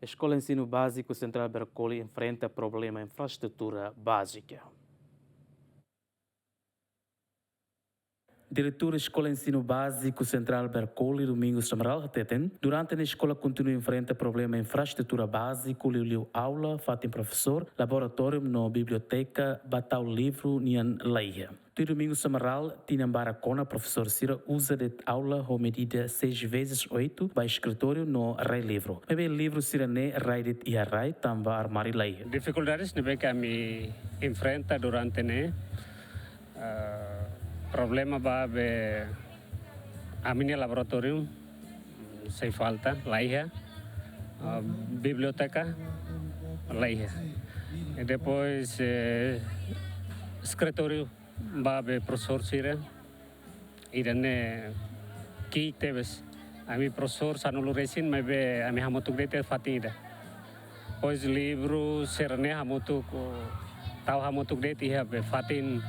A Escola de Ensino Básico Central Bercoli enfrenta problema infraestrutura básica. Diretor da Escola de Ensino Básico Central Bercoli, Domingos Samaral, Reteten, durante a escola continua enfrenta problema infraestrutura básico, liu aula, fatem professor, laboratório no biblioteca, batal livro, nian leia. O Domingos Samaral, tinha baracona, professor Cira, usa de aula com medida 6x8, para escritório no Rai Livro. Bebe livro Cirane, Rai de Iarrai, tamba armário leia. Dificuldades que kami enfrenta durante ne, problema ba be a minha laboratório sem falta laia, biblioteca laia e depois escritório ba be professor Cira irane ki teves a mi professor sanulu resin mas be a mi hamotuk dete fatida pois livro serane hamotuk tau hamotuk dete be fatin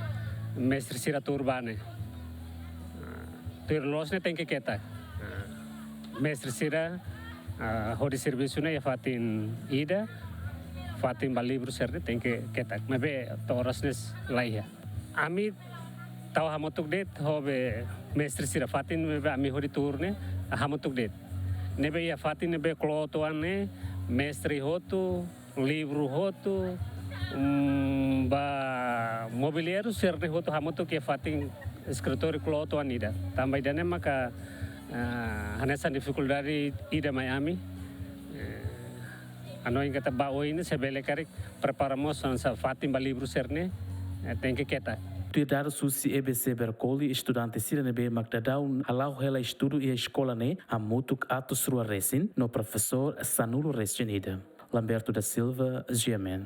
mestre Cira turbane terlosne tem que keta mestre Cira hodi serviço ne fatin ida fatin ba livro serde tem que keta mebe torasnes laia ami tau hamotuk det hobe mestre Cira fatin mebe ami hodi turne hamotuk det nebe ya fatin nebe klotoane mestre hotu livro hotu ba mobiliário serde hotu hamotuk ke fatin escritório kloto anida também dane maka hanessa dificuldade ida Miami ano inga ta bao ini sebele karik preparamos sa fatin ba livro serne tem que keta Cuidado susi EBC Bercoli, estudante Siranebe Magdadaun, alau hela estudo e a escola ne, a mutuk atos rua resin, no professor Sanulo Resinida. Lamberto da Silva, GMN.